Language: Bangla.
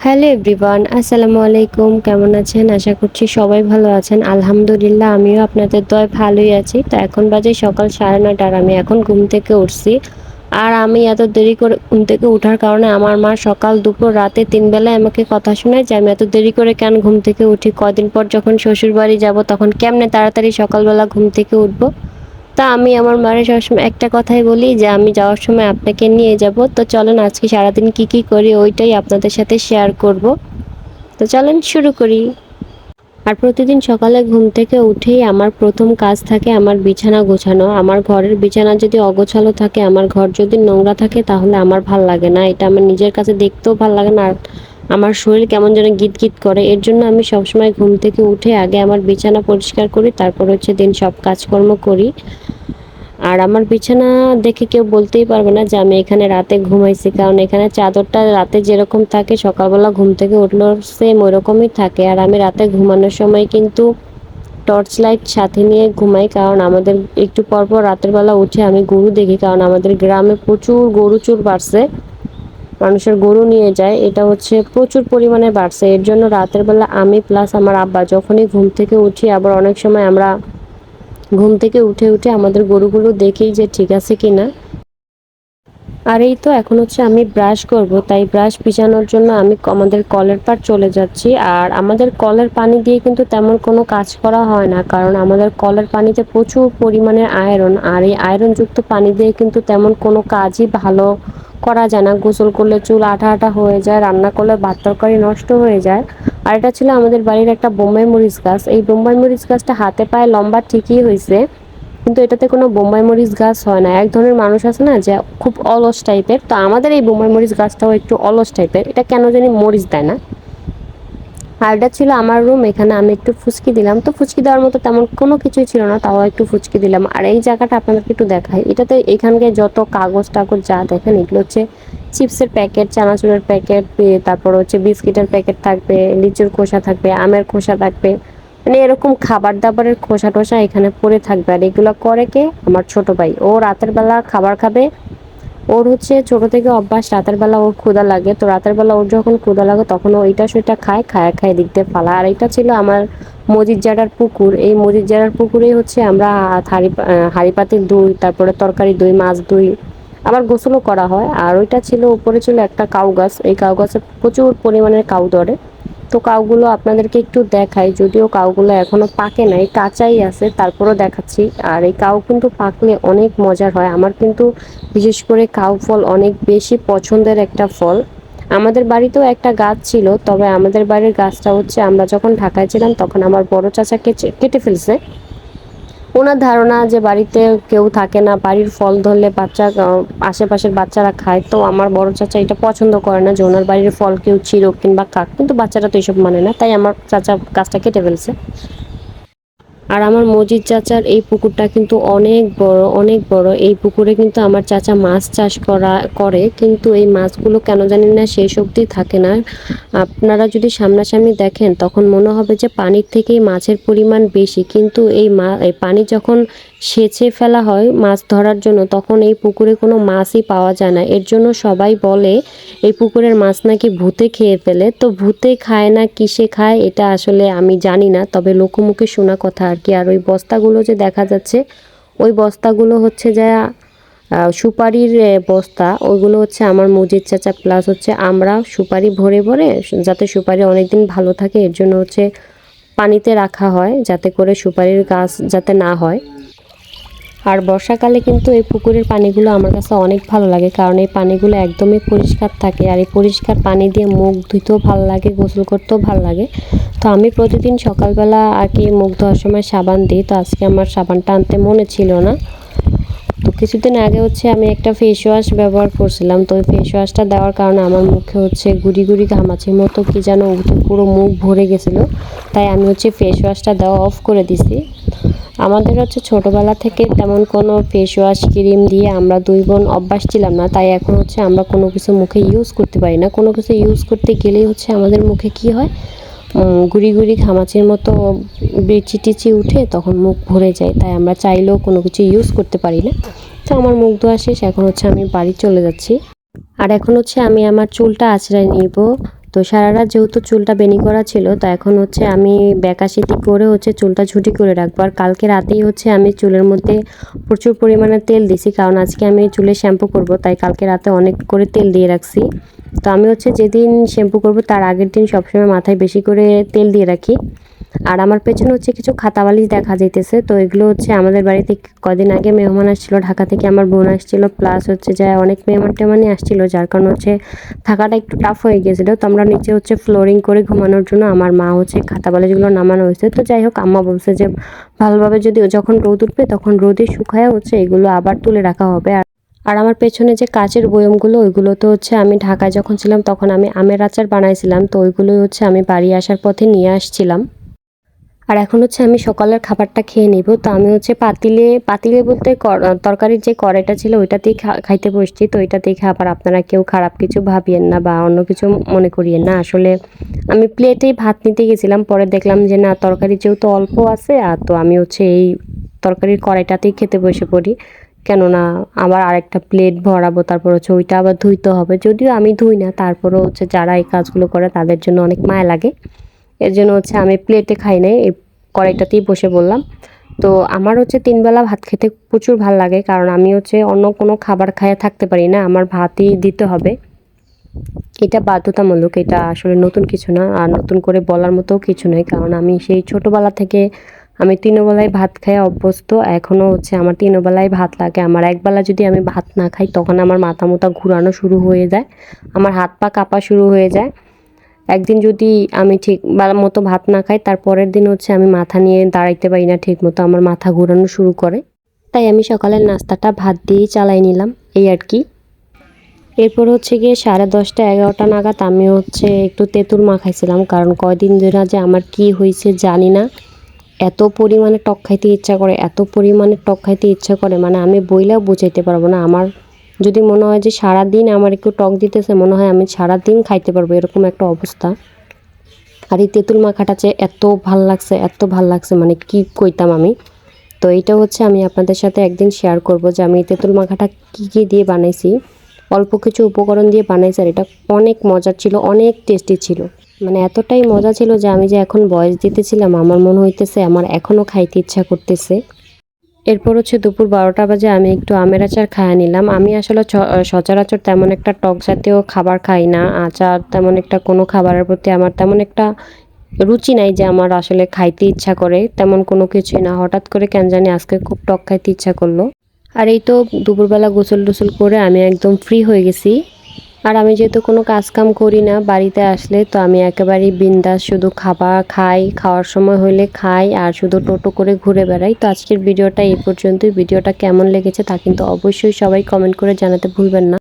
হ্যালো এভরিওয়ান, আসসালামু আলাইকুম। কেমন আছেন? আশা করছি সবাই ভালো আছেন। আলহামদুলিল্লাহ আমিও আপনাদের দয়ায় ভালোই আছি। তো এখন বাজে সকাল 9:30 আর আমি এখন ঘুম থেকে উঠছি। আর আমি এত দেরি করে ঘুম থেকে উঠার কারণে আমার মা সকাল, দুপুর, রাতে ৩ বেলায় আমাকে কথা শোনায় যে আমি এত দেরি করে কেন ঘুম থেকে উঠি। কয়দিন পর যখন শ্বশুরবাড়ি যাব তখন কেমনে তাড়াতাড়ি সকালবেলা ঘুম থেকে উঠবো। তা আমি আমার মারে সবসময় একটা কথাই বলি যে আমি যাওয়ার সময় আপনাকে নিয়ে যাব। তো চলেন আজকে সারাদিন কি কি করি ওইটাই আপনাদের সাথে শেয়ার করব। তো চলেন শুরু করি। আর প্রতিদিন সকালে ঘুম থেকে উঠেই আমার প্রথম কাজ থাকে আমার বিছানা গোছানো। আমার ঘরের বিছানা যদি অগোছালো থাকে, আমার ঘর যদি নোংরা থাকে, তাহলে আমার ভাল লাগে না। এটা আমার নিজের কাছে দেখতেও ভাল লাগে না, আর আমার শরীর কেমন যেন গিট গিট করে। এর জন্য আমি সবসময় ঘুম থেকে উঠে আগে আমার বিছানা পরিষ্কার করি, তারপর হচ্ছে দিন সব কাজকর্ম করি। আর আমার বিছানা দেখে কেউ বলতেই পারবে না যে আমি এখানে রাতে ঘুমাইছি, কারণ এখানে চাদরটা রাতে যেরকম থাকে সকালবেলা ঘুম থেকে উঠলেও সেম ওইরকমই থাকে। আর আমি রাতে ঘুমানোর সময় কিন্তু টর্চ লাইট সাথে নিয়ে ঘুমাই, কারণ আমাদের একটু পরপর রাতের বেলা উঠে আমি গরু দেখি, কারণ আমাদের গ্রামে প্রচুর গরু চুর বাড়ছে, মানুষের গরু নিয়ে যায়, এটা হচ্ছে প্রচুর পরিমাণে বাড়ছে। এর জন্য রাতের বেলা আমি প্লাস আমার আব্বা যখনই ঘুম থেকে উঠি, আবার অনেক সময় আমরা ঘুম থেকে উঠে উঠে আমাদের গরুগুলো দেখি যে ঠিক আছে কিনা। আর এই তো এখন হচ্ছে আমি ব্রাশ করব, তাই ব্রাশ ভিজানোর জন্য আমি আমাদের কলের পাড় চলে যাচ্ছি। আর আমাদের কলের পানি দিয়ে কিন্তু তেমন কোনো কাজ করা হয় না, কারণ আমাদের কলের পানিতে প্রচুর পরিমাণে আয়রন, আর এই আয়রনযুক্ত পানি দিয়ে কিন্তু তেমন কোনো কাজই ভালো করা যায় না। গোসল করলে চুল আঠা আঠা হয়ে যায়, রান্না করলে ভাত তরকারি নষ্ট হয়ে যায়। আর এটা ছিল আমাদের বাড়ির একটা বোম্বাই মরিচ গাছ। এই বোম্বাই মরিচ গাছটা হাতে পায়ে লম্বা ঠিকই হয়েছে, কিন্তু এটাতে কোনো বোম্বাই মরিচ গাছ হয় না। এক ধরনের মানুষ আছে না যে খুব অলস টাইপের, তো আমাদের এই বোম্বাই মরিচ গাছটাও একটু অলস টাইপের, এটা কেন জানি মরিচ দেয় না। আর এটা ছিল আমার রুম, এখানে আমি একটু ফুচকি দিলাম। তো ফুচকি দেওয়ার মতো তেমন কোনো কিছুই ছিল না, তাও একটু ফুচকি দিলাম। আর এই জায়গাটা আপনাদেরকে একটু দেখাই, এটাতে এখানকার যত কাগজ টাগজ যা দেখেন এগুলো হচ্ছে চিপসের প্যাকেট, চানাচুরের প্যাকেট, তারপর হচ্ছে বিস্কিটের প্যাকেট থাকবে, লিচুর খোসা থাকবে, আমের খোসা থাকবে, মানে এরকম খাবার দাবারের খোসা টোসা এখানে পড়ে থাকবে। আর এগুলো করে কে? আমার ছোট ভাই। ও রাতের বেলা খাবার খাবে, ওর হচ্ছে ছোট থেকে অভ্যাস, রাতের বেলা ওর ক্ষুধা লাগে, তো রাতের বেলা ওর যখন ক্ষুধা লাগে তখন ও এইটা সেটা খায়, খায় দিক দিয়ে ফালা। আর এটা ছিল আমার মজিদজাড়ার পুকুর। এই মজিদজাড়ার পুকুরেই হচ্ছে আমরা হাঁড়ি পাতিল দুই, তারপরে তরকারি দুই, মাছ দুই, আবার গোসলও করা হয়। আর ওইটা ছিল, উপরে ছিল একটা কাউ গাছ, এই কাউ গাছে প্রচুর পরিমাণে কাউ ধরে। তো কাউগুলো আপনাদেরকে একটু দেখাই, যদিও কাউগুলো এখনো পাকে নাই, কাঁচাই আছে, তারপরও দেখাচ্ছি। আর এই কাউ কিন্তু পাকলে অনেক মজার হয়। আমার কিন্তু বিশেষ করে কাউ ফল অনেক বেশি পছন্দের একটা ফল। আমাদের বাড়িতেও একটা গাছ ছিল, তবে আমাদের বাড়ির গাছটা হচ্ছে আমরা যখন ঢাকায় ছিলাম তখন আমার বড় চাচা কেটে ফেলছে। ওনার ধারণা যে বাড়িতে কেউ থাকে না, বাড়ির ফল ধরলে আশেপাশের বাচ্চারা খায়, তো আমার বড় চাচা এটা পছন্দ করে না যে ওনার বাড়ির ফল কেউ ছিঁড়ুক কিংবা খাক, কিন্তু বাচ্চারা তো এসব মানে না, তাই আমার চাচা গাছটা কেটে ফেলছে। আর আমার মজিদ চাচার এই পুকুরটা কিন্তু অনেক বড়, অনেক বড়। এই পুকুরে কিন্তু আমার চাচা মাছ চাষ করে, কিন্তু এই মাছগুলো কেন জানি না শেষ অবধি থাকে না। আপনারা যদি সামনাসামনি দেখেন তখন মনে হবে যে পানির থেকেই মাছের পরিমাণ বেশি, কিন্তু এই পানি যখন সেচে ফেলা হয় মাছ ধরার জন্য, তখন এই পুকুরে কোনো মাছই পাওয়া যায় না। এর জন্য সবাই বলে এই পুকুরের মাছ নাকি ভূতে খেয়ে ফেলে। তো ভূতে খায় না কিসে খায় এটা আসলে আমি জানি না, তবে লোকমুখে শোনা কথা আর কি। আর ওই বস্তাগুলো যে দেখা যাচ্ছে, ওই বস্তাগুলো হচ্ছে যা সুপারির বস্তা, ওইগুলো হচ্ছে আমার মজিদ চাচা প্লাস হচ্ছে আমরা সুপারি ভরে ভরে, যাতে সুপারি অনেকদিন ভালো থাকে এর জন্য হচ্ছে পানিতে রাখা হয়, যাতে করে সুপারির গাছ যাতে না হয়। আর বর্ষাকালে কিন্তু এই পুকুরের পানিগুলো আমার কাছে অনেক ভালো লাগে, কারণ এই পানিগুলো একদমই পরিষ্কার থাকে। আর এই পরিষ্কার পানি দিয়ে মুখ ধুতেও ভালো লাগে, গোসল করতেও ভালো লাগে। তো আমি প্রতিদিন সকালবেলা আর কি মুখ ধোয়ার সময় সাবান দিই, তো আজকে আমার সাবানটা আনতে মনে ছিল না। তো কিছুদিন আগে হচ্ছে আমি একটা ফেস ওয়াশ ব্যবহার করছিলাম, তো ওই ফেস ওয়াশটা দেওয়ার কারণে আমার মুখে হচ্ছে গুড়ি গুড়ি ঘামাচির মতো কি যেন উঠে পুরো মুখ ভরে গেছিলো, তাই আমি হচ্ছে ফেস ওয়াশটা দেওয়া অফ করে দিছি। আমাদের হচ্ছে ছোটোবেলা থেকে তেমন কোনো ফেস ওয়াশ ক্রিম দিয়ে আমরা দুই বোন অভ্যাস ছিলাম না, তাই এখন হচ্ছে আমরা কোনো কিছু মুখে ইউজ করতে পারি না। কোনো কিছু ইউজ করতে গেলেই হচ্ছে আমাদের মুখে কি হয়, গুড়ি গুড়ি ঘামাচির মতো বিচি টিচি উঠে তখন মুখ ভরে যায়, তাই আমরা চাইলেও কোনো কিছু ইউজ করতে পারি না। তো আমার মুখ ধোয়া শেষ, এখন হচ্ছে আমি বাড়ি চলে যাচ্ছি। আর এখন হচ্ছে আমি আমার চুলটা আঁচড়াই নিব। তো সারা রাত যেহেতু চুলটা বেনি করা ছিল, তো এখন হচ্ছে আমি বেঁকাশিটি করে হচ্ছে চুলটা ঝুঁটি করে রাখবো। আর কালকে রাতেই হচ্ছে আমি চুলের মধ্যে প্রচুর পরিমাণে তেল দিছি, কারণ আজকে আমি চুলে শ্যাম্পু করব, তাই কালকে রাতে অনেক করে তেল দিয়ে রাখছি। তো আমি হচ্ছে যেদিন শ্যাম্পু করব তার আগের দিন সবসময় মাথায় বেশি করে তেল দিয়ে রাখি। আর আমার পেছনে হচ্ছে কিছু খাতা বালিশ দেখা যাইতেছে, তো এগুলো হচ্ছে আমাদের বাড়িতে কদিন আগে মেহমান আসছিল, ঢাকা থেকে আমার বোন আসছিল, প্লাস হচ্ছে যে অনেক মেহমান টেমানি আসছিল, যার কারণে হচ্ছে থাকাটা একটু টাফ হয়ে গিয়েছিল। তো আমরা নিচে হচ্ছে ফ্লোরিং করে ঘুমানোর জন্য আমার মা হচ্ছে খাতা বালিশগুলো নামানো হয়েছে। তো যাই হোক, আম্মা বলছে যে ভালোভাবে যদি যখন রোদ উঠবে তখন রোদে শুকায় হচ্ছে এগুলো আবার তুলে রাখা হবে। আর আমার পেছনে যে কাচের বয়মগুলো, ওইগুলো তো হচ্ছে আমি ঢাকায় যখন ছিলাম তখন আমি আমের আচার বানাইছিলাম, তো ওইগুলোই হচ্ছে আমি বাড়ি আসার পথে নিয়ে আসছিলাম। আর এখন হচ্ছে আমি সকালের খাবারটা খেয়ে নিব। তো আমি হচ্ছে পাতিলে পাতিলে বলতে তরকারির যে কড়াইটা ছিল ওইটাতেই খাইতে বসছি। তো ওইটা দেখে আবার আপনারা কেউ খারাপ কিছু ভাবিয়েন না বা অন্য কিছু মনে করিয়েন না। আসলে আমি প্লেটেই ভাত নিতে গেছিলাম, পরে দেখলাম যে না, তরকারি যেহেতু অল্প আছে, আর তো আমি হচ্ছে এই তরকারির কড়াইটাতেই খেতে বসে পড়ি। কেননা আবার আরেকটা প্লেট ভরাবো, তারপর হচ্ছে ওইটা আবার ধুইতে হবে। যদিও আমি ধুই না, তারপরও হচ্ছে যারা এই কাজগুলো করে তাদের জন্য অনেক মায়া লাগে। এর জন্য হচ্ছে আমি প্লেটে খাই নাই, এই কড়াইটাতেই বসে বললাম। তো আমার হচ্ছে ৩ বেলা ভাত খেতে প্রচুর ভাল লাগে, কারণ আমি হচ্ছে অন্য কোনো খাবার খাইয়ে থাকতে পারি না, আমার ভাতই দিতে হবে। এটা বাধ্যতামূলক, এটা আসলে নতুন কিছু না, আর নতুন করে বলার মতো কিছু নয়, কারণ আমি সেই ছোটোবেলা থেকে আমি ৩ বেলায় ভাত খাই অভ্যস্ত। এখনও হচ্ছে আমার ৩ বেলায় ভাত লাগে। আমার একবেলা যদি আমি ভাত না খাই তখন আমার মাথা মুথা ঘুরানো শুরু হয়ে যায়, আমার হাত পা কাঁপা শুরু হয়ে যায়। একদিন যদি আমি ঠিক মতো ভাত না খাই, তার পরের দিন হচ্ছে আমি মাথা নিয়ে দাঁড়াইতে পারি না ঠিক মতো, আমার মাথা ঘোরানো শুরু করে। তাই আমি সকালের নাস্তাটা ভাত দিয়েই চালাই নিলাম, এই আর কি। এরপর হচ্ছে গিয়ে 10:30 11টা নাগাদ আমি হচ্ছে একটু তেঁতুল মাখাইছিলাম, কারণ কয়দিন ধরে যে আমার কি হয়েছে জানি না, এত পরিমাণে টক খাইতে ইচ্ছা করে, এত পরিমাণে টক খাইতে ইচ্ছা করে, মানে আমি বইলেও বুঝাইতে পারবো না। আমার যদি মনে হয় যে সারাদিন আমার একটু টক দিতেছে, মনে হয় আমি সারাদিন খাইতে পারবো, এরকম একটা অবস্থা। আর এই তেঁতুল মাখাটা যে এত ভাল লাগছে, এত ভাল লাগছে, মানে কি কইতাম আমি। তো এইটা হচ্ছে আমি আপনাদের সাথে একদিন শেয়ার করব যে আমি তেঁতুল মাখাটা কী কী দিয়ে বানাইছি। অল্প কিছু উপকরণ দিয়ে বানাইছি, আর এটা অনেক মজার ছিল, অনেক টেস্টি ছিল। মানে এতটাই মজা ছিল যে আমি যে এখন ভয়েস দিতেছিলাম, আমার মনে হইতেছে আমার এখনও খাইতে ইচ্ছা করতেছে। এরপর হচ্ছে দুপুর 12টা বাজে আমি একটু আমের আচার খাইয়ে নিলাম। আমি আসলে সচরাচর তেমন একটা টক জাতীয় খাবার খাই না, আচার তেমন একটা কোনো খাবারের প্রতি আমার তেমন একটা রুচি নাই যে আমার আসলে খাইতে ইচ্ছা করে, তেমন কোনো কিছুই না। হঠাৎ করে কেন জানি আজকে খুব টক খাইতে ইচ্ছা করলো। আর এই তো দুপুরবেলা গোসল টোসল করে আমি একদম ফ্রি হয়ে গেছি। আর আমি যেহেতু কোনো কাজ কাম করি না বাড়িতে আসলে, তো আমি একেবারেই বিন্দাস শুধু খাবার খাই, খাওয়ার সময় হলে খাই, আর শুধু টোটো করে ঘুরে বেড়াই। তো আজকের ভিডিওটা এই পর্যন্তই। ভিডিওটা কেমন লেগেছে তা কিন্তু অবশ্যই সবাই কমেন্ট করে জানাতে ভুলবেন না।